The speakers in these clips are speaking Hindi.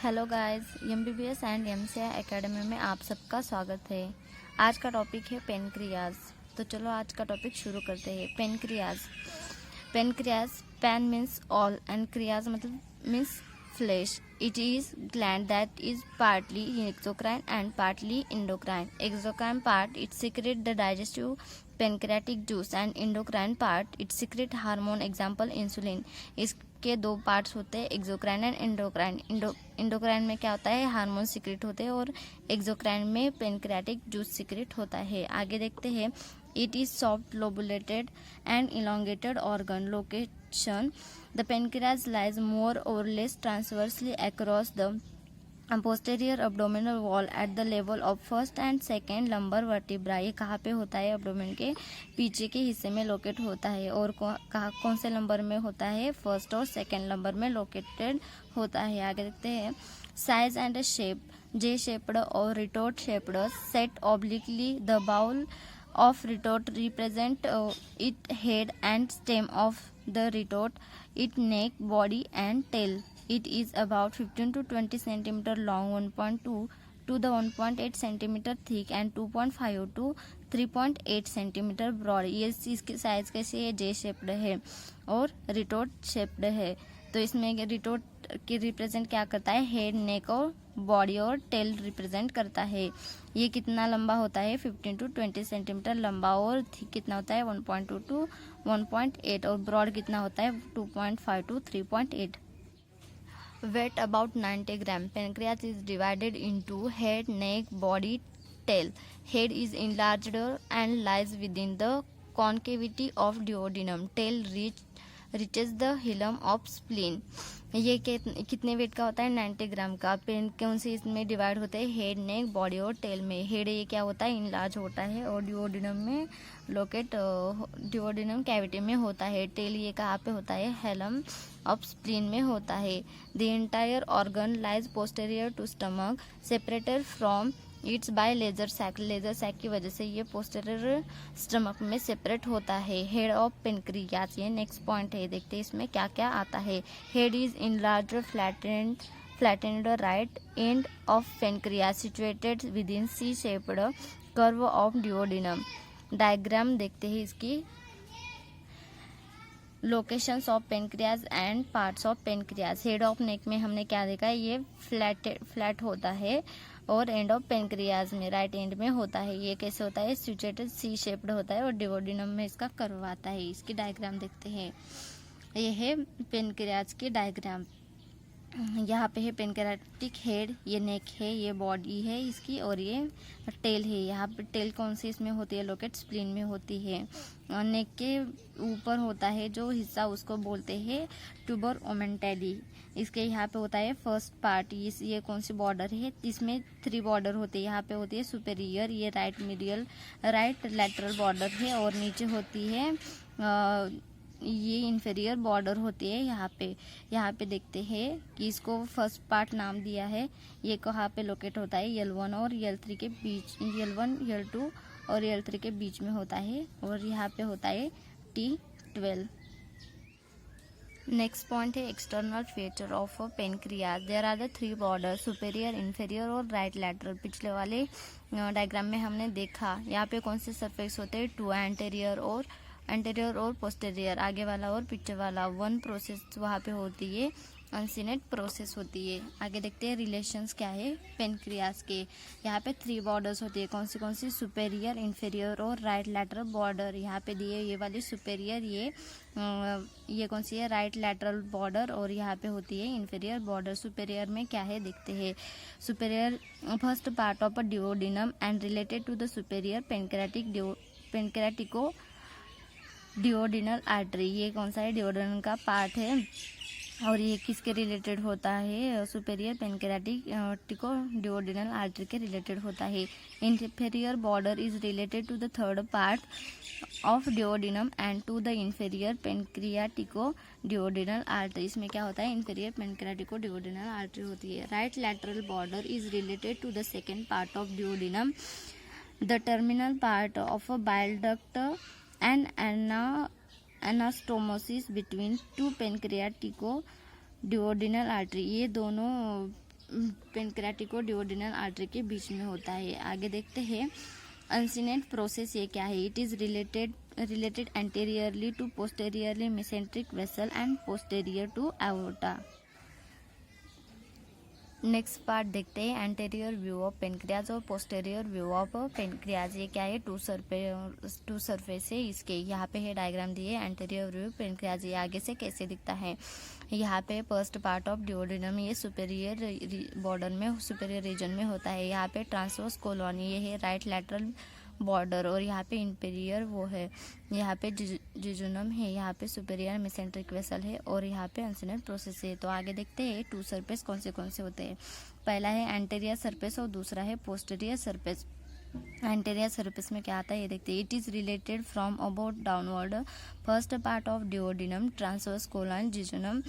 Hello guys, MBBS and MCI academy में आप सबका स्वागत है। आज का टॉपिक है पेनक्रियाज। तो चलो आज का टॉपिक शुरू करते हैं। Pancreas pan means all and creas मतलब means flesh. It is gland that is partly exocrine and partly endocrine. Exocrine part it secrete the digestive pancreatic juice and endocrine part it secrete hormone example insulin. इसके दो पार्ट्स होते हैं, एक्सोक्राइन एंड इंडोक्राइन। इंडोक्राइन में क्या होता है, हार्मोन सिक्रेट होते हैं और एक्सोक्राइन में पेनक्रियाटिक जूस सिक्रेट होता है। आगे देखते हैं। It is soft lobulated and elongated organ location. The pancreas lies more or less transversely across the posterior abdominal wall at the level of first and second lumbar vertebra। ये कहाँ पे होता है, एब्डोमेन के पीछे के हिस्से में लोकेट होता है। और कौन से नंबर में होता है, फर्स्ट और सेकेंड नंबर में लोकेटेड होता है। आगे देखते हैं। Size and shape J shaped or retort shaped set obliquely the bowl of retort represent its head and stem of the retort, its neck, body and tail. It is about 15 to 20 centimeter long, 1.2 to the 1.8 centimeter thick and 2.5 to 3.8 centimeter broad। ये इसकी साइज कैसे है, जे शेप्ड है और रिटोट शेप्ड है। तो इसमें रिटोट की रिप्रेजेंट क्या करता है, हेड, नेक और बॉडी और टेल रिप्रेजेंट करता है। ये कितना लंबा होता है, 15 टू 20 सेंटीमीटर लंबा और थिक कितना होता है, 1.2 टू 1.8 और ब्रॉड कितना होता है, 2.5 to 3.8। Weight about 90 gram. Pancreas is divided into head, neck, body, tail. Head is enlarged and lies within the concavity of duodenum. Tail reaches the hilum of spleen। ये कितने वेट का होता है, 90 ग्राम का। पेन कौन से इसमें डिवाइड होते हैं, हेड, नेक, बॉडी और टेल में। हेड ये क्या होता है, इनलार्ज होता है और डिओडिनम में लोकेट डिओडिनम कैविटी में होता है। टेल ये कहाँ पे होता है, हेलम ऑफ स्प्लीन में होता है। The entire organ lies posterior to stomach separated from its by lesser sac. Lesser sac की वजह से ये पोस्टेरियर स्टमक में सेपरेट होता है। हेड ऑफ पेनक्रियाज, ये नेक्स्ट पॉइंट है। देखते हैं इसमें क्या क्या आता है। Head is enlarged flattened right end of pancreas situated within C-shaped curve of duodenum। Diagram देखते हैं इसकी। Locations of pancreas and parts of pancreas. Head of neck में हमने क्या देखा है, ये फ्लैट होता है और एंड ऑफ पेनक्रियाज में राइट एंड में होता है। ये कैसे होता है, सिचुएटेड सी शेप्ड होता है और डिओडिनम में इसका कर्व आता है। इसकी डायग्राम देखते हैं। ये है पेनक्रियाज की डायग्राम। यहाँ पे है पेनक्रियाटिक हेड, ये नेक है, ये बॉडी है इसकी और ये टेल है। यहाँ पे टेल कौन सी इसमें होती है, लोकेट स्प्लीन में होती है। नेक के ऊपर होता है जो हिस्सा, उसको बोलते हैं ट्यूबर ओमेंटेली। इसके यहाँ पे होता है फर्स्ट पार्ट, ये कौन सी बॉर्डर है, इसमें 3 बॉर्डर होते हैं। यहाँ पे होती है सुपेरियर, ये राइट लैटरल बॉर्डर है और नीचे होती है ये इंफेरियर बॉर्डर होती है। यहाँ पे देखते हैं कि इसको फर्स्ट पार्ट नाम दिया है। ये कहाँ पे लोकेट होता है, L1 और L3 के बीच, L1 L2 और L3 के बीच में होता है और यहाँ पे होता है T12। नेक्स्ट पॉइंट है external feature of pancreas. There are the 3 border, superior, inferior और राइट लैटरल। पिछले वाले डायग्राम में हमने देखा यहाँ पे कौन से सरफेस होते हैं, 2 एंटेरियर और पोस्टेरियर, आगे वाला और पीछे वाला। 1 प्रोसेस वहाँ पे होती है, अनसिनेट प्रोसेस होती है। आगे देखते हैं रिलेशंस क्या है पेनक्रियाज के। यहाँ पे 3 बॉर्डर्स होती है, कौन सी, सुपेरियर, इंफेरियर और राइट लैटरल बॉर्डर। यहाँ पे दिए ये वाली सुपेरियर, ये कौन सी है, राइट लैटरल बॉर्डर और यहाँ पे होती है इंफेरियर बॉर्डर। सुपेरियर में क्या है देखते हैं। Superior first part of duodenum and related to the superior pancreaticoduodenal artery. ये कौन सा है, डिओडिनम का पार्ट है और ये किसके रिलेटेड होता है, सुपेरियर पेनक्रियाटिको डिओडिनल आर्टरी के रिलेटेड होता है। Inferior border is related to the third part of duodenum and to the inferior pancreaticoduodenal artery. इसमें क्या होता है, इंफेरियर पेनक्रियाटिको डिओडिनल आर्टरी होती है। Right lateral border is related to the second part of duodenum, the terminal part of a bile duct and anastomosis between 2 pancreatico duodenal artery। ये दोनों पेनक्रेटिको डिओडिनल आर्टरी के बीच में होता है। आगे देखते हैं अनसिनेट प्रोसेस ये क्या है। It is related anteriorly to posteriorly mesenteric vessel and posterior to aorta. Next part देखते हैं एंटेरियर व्यू ऑफ पेनक्रियाज और पोस्टेरियर व्यू ऑफ पेनक्रियाज ये क्या है। टू सरफेस है इसके। यहाँ पे है डायग्राम दिए एंटेरियर व्यू पेनक्रियाज ये आगे से कैसे दिखता है। यहाँ पे फर्स्ट पार्ट ऑफ डिओडिनम ये सुपेरियर बॉर्डर में सुपेरियर रीजन में होता है। यहाँ पे ट्रांसवर्स कोलन ये है राइट लैटरल बॉर्डर और यहाँ पे इंपेरियर वो है। यहाँ पे जिजुनम है। यहाँ पे सुपेरियर मेसेंट्रिक वेसल है और यहाँ पे अनसिनेट प्रोसेस है। तो आगे देखते हैं टू सरफेस कौन से होते हैं। पहला है एंटेरियर सरफेस और दूसरा है पोस्टीरियर सरफेस। एंटेरियर सरफेस में क्या आता है ये देखते हैं। It is related from about downward first part of duodenum transverse colon jejunum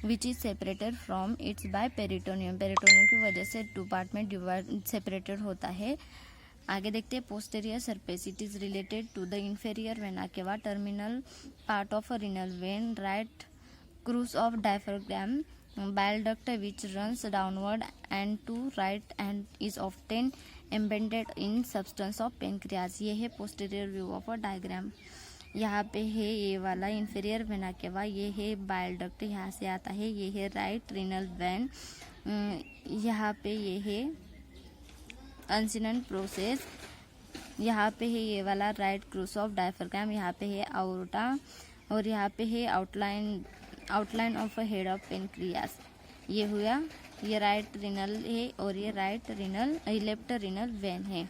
which is separated from its by peritoneum. Peritoneum की वजह से टू पार्ट में डिवाइड सेपरेटेड होता है। आगे देखते हैं posterior surface. It is related to the inferior vena cava terminal part of a renal vein right crus of diaphragm bile duct which runs downward and to right and is often embedded in substance of pancreas। ये है posterior view of a diagram। यहाँ पे है ये वाला inferior vena cava, ये है bile duct यहाँ से आता है। ये है right renal vein। यहाँ पे ये है uncinate process। यहाँ पे है ये वाला right cruise of diaphragm। यहाँ पे है aorta और यहाँ पे है outline of a head of pancreas. ये हुआ ये राइट रिनल है और ये लेफ्ट रिनल वेन है।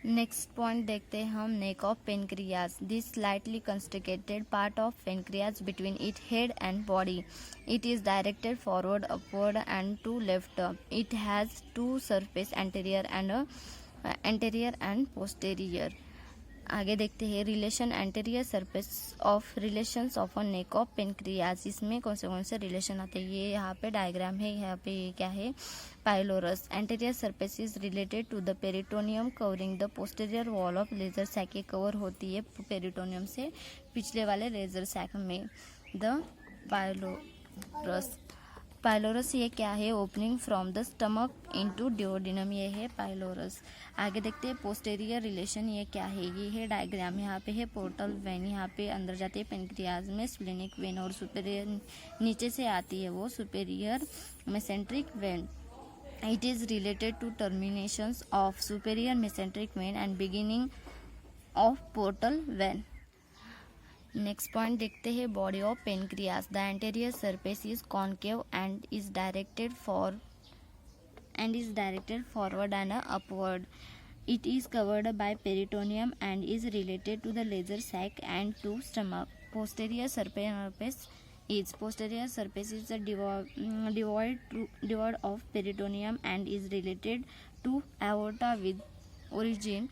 नेक्स्ट पॉइंट देखते हैं हम neck of pancreas. This slightly constricted part of pancreas between it head and body. It is directed forward upward and to left. It has two surface anterior and posterior. आगे देखते हैं relation anterior surface of relations of a neck of pancreas. इसमें कौन से रिलेशन आते हैं ये यहाँ पे डायग्राम है। यहाँ पे ये क्या है pylorus. Anterior surface is related to the peritoneum covering the posterior wall of lesser sac. Cover होती है पेरिटोनियम से पिछले वाले लेजर सैक में। द पाइलोरस ये क्या है opening from the stomach into duodenum. ये है पाइलोरस। आगे देखते हैं पोस्टेरियर रिलेशन ये क्या है। ये है डायग्राम। यहाँ पे है पोर्टल वेन। यहाँ पे अंदर जाती है पेनक्रियाज में स्प्लेनिक वेन और सुपेरियर नीचे से आती है वो superior mesenteric vein. It is related to terminations of superior mesenteric vein and beginning of portal vein. Next point देखते हैं body of pancreas. The anterior surface is concave and is directed forward and upward. It is covered by peritoneum and is related to the laser sac and to stomach. Posterior surface is devoid of peritoneum and is related to aorta with origin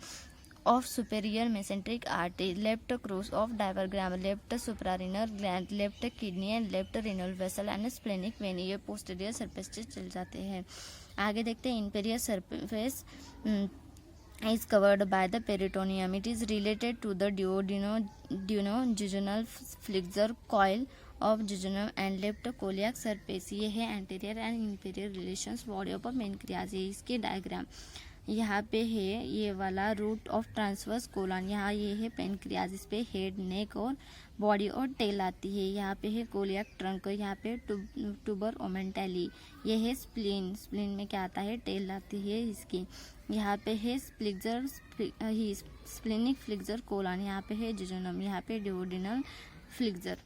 of superior mesenteric artery, left crus of diaphragm, left suprarenal gland, left kidney and left renal vessel and splenic vein। ये posterior surface से चल जाते हैं। आगे देखते हैं inferior surface is covered by the peritoneum. It is related to the duodenojejunal flexure coil of jejunum and left celiac surface। ये है anterior and inferior relations body of pancreas। ये इसके डायग्राम यहाँ पे है ये वाला रूट ऑफ ट्रांसवर्स कोलन। यहाँ ये है पेनक्रियाज। इस पे हेड नेक और बॉडी और टेल आती है। यहाँ पे है कोलियाक ट्रंक। यहाँ पे ट्यूबर ओमेंटली। ये है स्प्लीन। स्प्लीन में क्या आता है टेल आती है इसकी। यहाँ पे है स्प्लेनिक फ्लिक्सर कोलन। यहाँ पे है जिजोनम। यहाँ पे डिओडिनल फ्लिक्सर।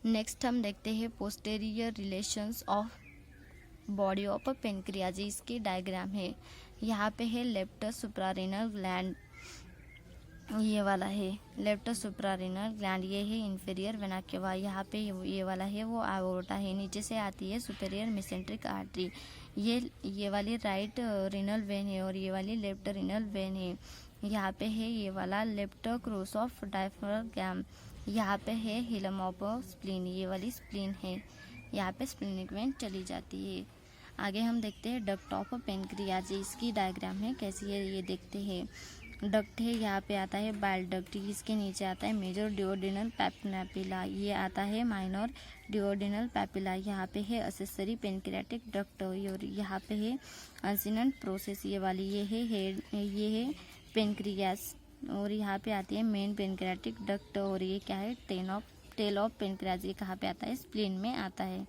नेक्स्ट हम देखते हैं posterior relations of body of pancreas. इसकी डायग्राम है। यहाँ पे है लेफ्ट सुप्रारेनल ग्लैंड। ये वाला है लेफ्ट सुप्रारेनल ग्लैंड। ये है इंफीरियर वेना केवा। यहाँ पे ये वाला है वो एओर्टा है। नीचे से आती है सुपेरियर मेसेंट्रिक आर्टरी। ये वाली राइट रिनल वेन है और ये वाली लेफ्ट रिनल वेन है। यहाँ पे है ये वाला लेफ्ट क्रूस ऑफ डायफ्रागम। यहाँ पे है हिलम ऑफ स्प्लीन। ये वाली स्प्लीन है। यहाँ पे स्प्लेनिक वेन चली जाती है। आगे हम देखते हैं डक्ट ऑफ पेनक्रियाज। इसकी डायग्राम है कैसी है ये देखते हैं। डक्ट है, यहाँ पे आता है बाइल डक्ट, इसके नीचे आता है मेजर डिओडिनल पैपिला, ये आता है माइनर डिओडिनल पैपिला, यहाँ पे है असेसरी पेनक्रियाटिक डक्ट, और यहाँ पे है अंसिनेंट प्रोसेस, ये वाली ये है पेनक्रियास, और यहाँ पे आती है मेन पेनक्रियाटिक डक्ट, और ये क्या है टेल ऑफ पेनक्रियाज, ये कहाँ पे आता है स्प्लीन में आता है।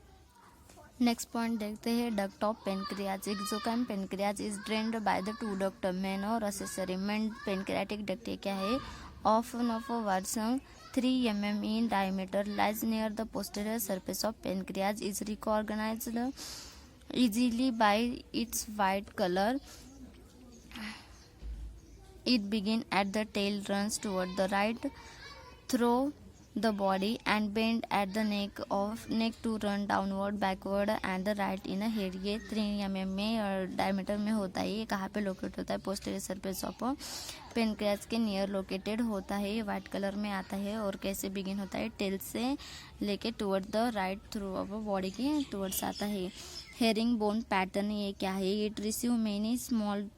नेक्स्ट पॉइंट देखते हैं duct of pancreas. Exocrine pancreas is drained by the two duct, main और असेसरी। मेन पेनक्रियाटिक डक्ट ये क्या है, often of a Watson 3 mm in diameter, lies near the posterior surface of pancreas, is recognized easily by its white color. It begins at the tail, runs toward the right through the body and bend at the neck to run downward, backward and the right in a head. ये 3 mm में और डायमीटर में होता है। ये कहाँ पे लोकेट होता है, पोस्टीरियर सरफेस ऑफ पेनक्रियाज के नियर लोकेटेड होता है। ये वाइट कलर में आता है और कैसे बिगिन होता है, टेल से लेके toward the right through of body के टुवर्ड्स आता है। हेरिंग बोन पैटर्न ये क्या है, it receive many small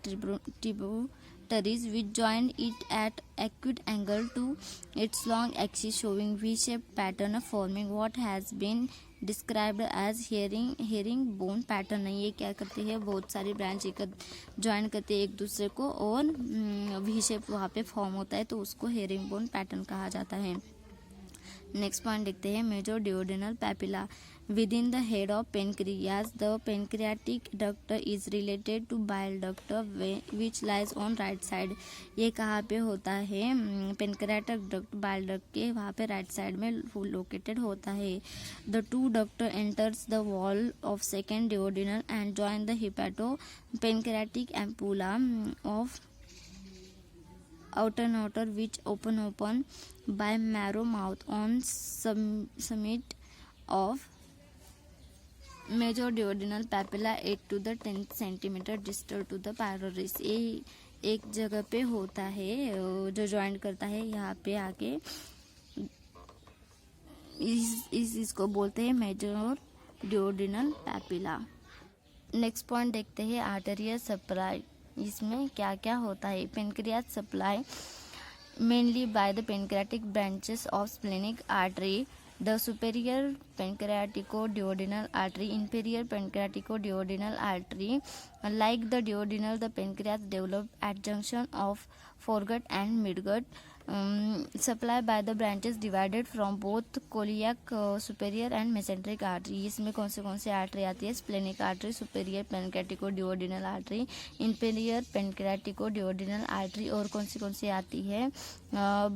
tributaries which join it at acute angle to its long axis, showing V-shaped pattern forming what has been described as herringbone pattern। ये क्या करती है, बहुत सारी ब्रांच ज्वाइन करते हैं एक दूसरे को और वी शेप वहाँ पे फॉर्म होता है, तो उसको हेरिंगबोन पैटर्न कहा जाता है। नेक्स्ट पॉइंट देखते हैं major duodenal papilla. Within the head of pancreas, the pancreatic duct is related to bile duct which lies on right side। ये कहाँ पे होता है, पेनक्रियाटिक डक्ट बाइल डक्ट के वहाँ पे राइट साइड में लोकेटेड होता है। The two duct enters the wall of second duodenal and join the hepatopancreatic ampulla of outer which open by narrow mouth on summit of major duodenal papilla 8 to 10 centimetre distal to the pylorus. ये एक जगह पे होता है जो ज्वाइन करता है यहाँ पे आके, इसको बोलते हैं major duodenal papilla. Next point देखते हैं आर्टेरियल सप्लाई। इसमें क्या क्या होता है, pancreas supply mainly by the pancreatic branches of splenic artery, the superior pancreatico-duodenal artery, inferior pancreatico-duodenal artery. Like the duodenal, the pancreas develop at junction of foregut and midgut. Supply by the branches divided from both celiac superior and mesenteric artery। इसमें कौन से आर्टरी आती है, splenic artery, superior pancreaticoduodenal artery, inferior pancreaticoduodenal artery, और कौन सी आती है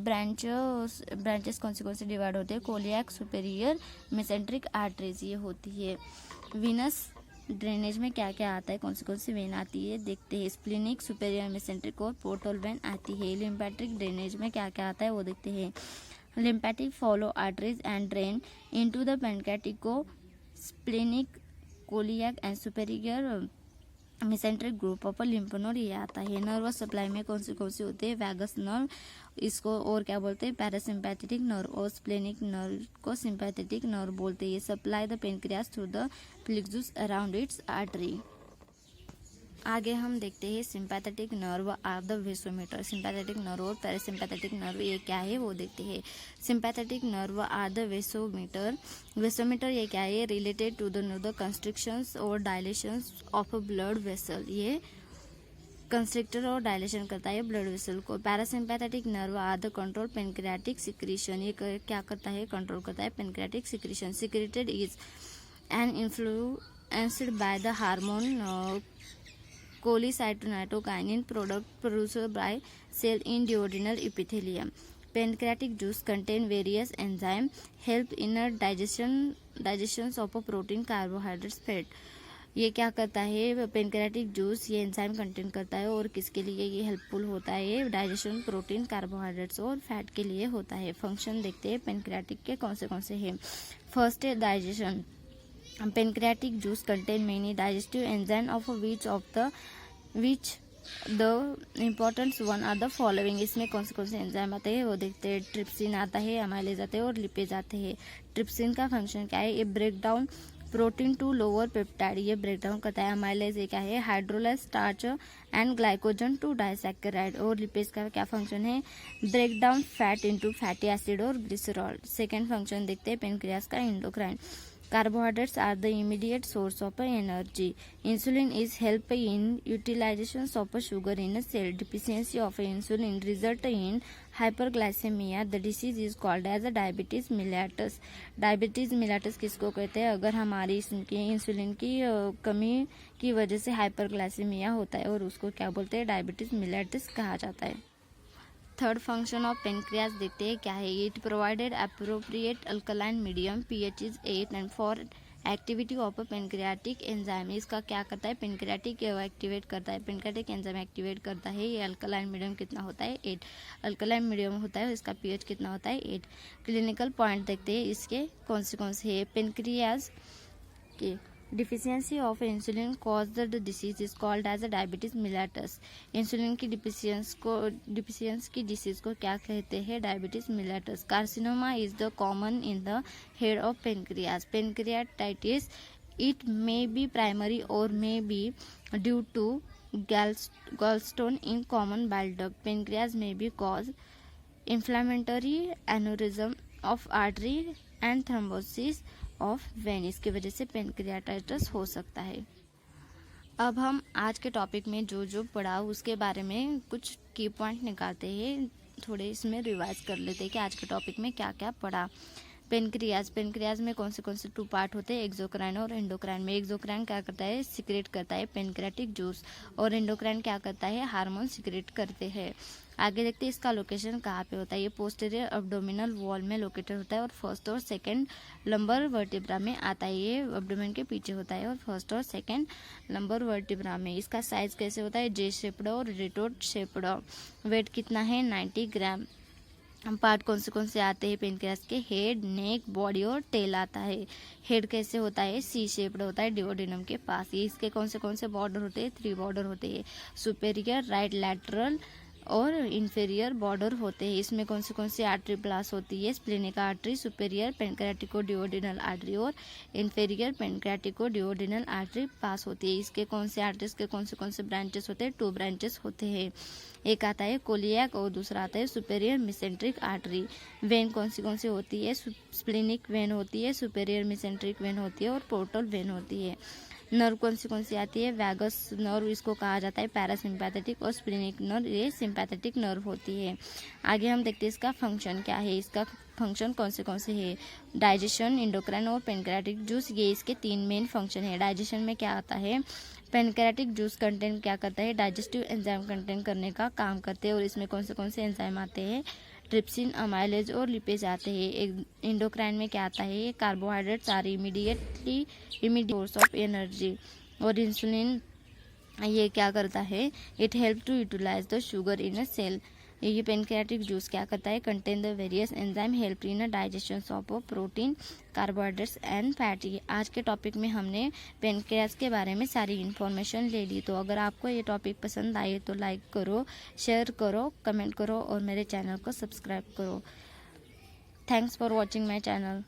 ब्रांचेस कौन से डिवाइड होते हैं, कोलियाक सुपेरियर मेसेंट्रिक आर्टरीज ये होती है। विनस ड्रेनेज में क्या क्या आता है, कौन सी वेन आती है देखते हैं, स्प्लिनिक सुपेरियर मेसेंट्रिक और पोर्टल वेन आती है। लिम्फेटिक ड्रेनेज में क्या क्या आता है वो देखते हैं। Lymphatic follow arteries and drain into the pancreaticosplenic coeliac and superior mesenteric group of lymph node ये आता है। नर्वस सप्लाई में कौन सी होती है, वैगस नर्व, इसको और क्या बोलते हैं, पैरासिम्पैथेटिक नर्व, और स्प्लेनिक नर्व को सिंपैथेटिक नर्व बोलते हैं। ये supply the pancreas through the plexus around its artery. आगे हम देखते हैं sympathetic nerve are the vasomotor. Sympathetic nerve और पैरासिम्पैथेटिक नर्व ये क्या है वो देखते हैं। Sympathetic nerve are the vasomotor. Vasomotor ये क्या है, रिलेटेड टू द कंस्ट्रिक्शंस और dilations of a blood vessel. ये कंस्ट्रिक्टर और डायलेशन करता है ब्लड वेसल को। Parasympathetic nerve are the control pancreatic secretion. ये क्या करता है, कंट्रोल करता है pancreatic secretion. Secreted is an influenced by the hormone cholecytokinin product produced by cell in duodenal epithelium. Pancreatic juice contain various enzymes help in a digestion of a protein, carbohydrates, fat। ये क्या करता है, पेनक्रियाटिक जूस ये एंजाइम कंटेन करता है और किसके लिए ये हेल्पफुल होता है, डाइजेशन, प्रोटीन, कार्बोहाइड्रेट्स और फैट के लिए होता है। फंक्शन देखते हैं पेनक्रियाटिक के कौन से हैं। फर्स्ट है digestion. Pancreatic juice contain many digestive enzymes of which the important one are the following। इसमें कौन से एंजाइम आते हैं वो देखते हैं। ट्रिप्सिन आता है, अमाइलेज आते हैं और लिपेज आते हैं। ट्रिप्सिन का फंक्शन क्या है, ये break down protein to lower peptide ये ब्रेक डाउन करता है। अमाइलेज ये क्या है, hydrolyse starch and glycogen to disaccharide. और लिपेज का क्या फंक्शन है, break down fat into fatty acid और ग्लिसरॉल। सेकेंड फंक्शन देखते हैं पेनक्रियाज का, endocrine. Carbohydrates are the immediate source of energy. Insulin is help in utilization of sugar in a cell. Deficiency of insulin result in hyperglycemia. The disease is called as a diabetes mellitus. Diabetes mellitus किसको कहते हैं, अगर हमारी इंसुलिन की कमी की वजह से हाइपरग्लाइसेमिया होता है और उसको क्या बोलते हैं, डायबिटीज मिलेटस कहा जाता है। थर्ड फंक्शन ऑफ पेनक्रियाज देखते हैं क्या है, it provided appropriate alkaline medium, pH is 8 and for activity of pancreatic enzyme. इसका क्या करता है, पेनक्रियाटिक एक्टिवेट करता है, पेनक्रियाटिक एंजाइम एक्टिवेट करता है। ये अल्कलाइन मीडियम कितना होता है, 8 अल्कलाइन मीडियम होता है, इसका पीएच कितना होता है, 8। क्लिनिकल पॉइंट देखते हैं इसके कौन से है। पेनक्रियाज के deficiency of insulin cause the disease is called as a diabetes mellitus. Insulin की डिफिशियंस की डिसीज को क्या कहते हैं, diabetes mellitus. Carcinoma is the common in the head of pancreas. Pancreatitis it may be primary or may be due to gallstone in common bile duct. Pancreas may be cause inflammatory aneurysm of artery and thrombosis of when. इसकी वजह से पेनक्रियाटाइटिस हो सकता है। अब हम आज के टॉपिक में जो जो पढ़ा उसके बारे में कुछ की पॉइंट निकालते हैं, थोड़े इसमें रिवाइज कर लेते हैं कि आज के टॉपिक में क्या क्या पढ़ा। पेनक्रियाज में कौन से 2 पार्ट होते हैं, एक्सोक्राइन और एंडोक्राइन। में एक्सोक्राइन क्या करता है, सिक्रेट करता है पेनक्रियाटिक जूस, और एंडोक्राइन क्या करता है, हार्मोन सिक्रेट करते हैं। आगे देखते हैं इसका लोकेशन कहाँ पे होता है। ये पोस्टीरियर एब्डोमिनल वॉल में लोकेटेड होता है और फर्स्ट और सेकंड लंबर वर्टिब्रा में आता है। ये एब्डोमेन के पीछे होता है और फर्स्ट और सेकंड लंबर वर्टिब्रा में। इसका साइज कैसे होता है, जे शेप्ड और रिटोट शेप्ड। वेट कितना है, 90 ग्राम। पार्ट कौन से आते हैं पेनक्रियाज के, हेड, नेक, बॉडी और टेल आता है। हेड कैसे होता है, सी शेप्ड होता है डिओडिनम के पास। ये इसके कौन से बॉर्डर होते हैं, 3 बॉर्डर होते हैं, सुपेरियर, राइट लैटरल और इंफेरियर बॉर्डर होते हैं। इसमें कौन सी आर्टरी प्लास होती है, splenic artery, superior pancreaticoduodenal artery और inferior pancreaticoduodenal artery pass होती है। इसके कौन से आर्टरीज के कौन से ब्रांचेस होते हैं, 2 ब्रांचेस होते हैं। एक आता है कोलियाक और दूसरा आता है सुपेरियर मिसेंट्रिक आर्टरी। वेन कौन सी होती है, स्प्लेनिक वेन होती है, सुपेरियर मिसेंट्रिक वेन होती है और पोर्टल वेन होती है। नर्व कौन सी आती है, वैगस नर्व इसको कहा जाता है, पैरासिम्पैथेटिक और स्प्लेनिक नर्व ये सिंपैथेटिक नर्व होती है। आगे हम देखते हैं इसका फंक्शन क्या है। इसका फंक्शन कौन से है, डाइजेशन, एंडोक्राइन और पेनक्रियाटिक जूस, ये इसके 3 मेन फंक्शन है। डाइजेशन में क्या आता है, पेनक्रियाटिक जूस कंटेंट क्या करता है, डाइजेस्टिव एंजाइम कंटेंट करने का काम करते हैं। और इसमें कौन से एंजाइम आते हैं, ट्रिप्सिन, अमाइलेज और लिपेज आते हैं। एंडोक्राइन में क्या आता है, carbohydrates are immediate source of energy. और इंसुलिन ये क्या करता है, it help to utilise the sugar in a cell. ये पेनक्रियाटिक जूस क्या करता है, contain the various enzyme help in a digestion of protein, carbohydrates and fatty. आज के टॉपिक में हमने पेनक्रियाज के बारे में सारी इन्फॉर्मेशन ले ली। तो अगर आपको ये टॉपिक पसंद आए तो लाइक करो, शेयर करो, कमेंट करो और मेरे चैनल को सब्सक्राइब करो। Thanks for watching my channel.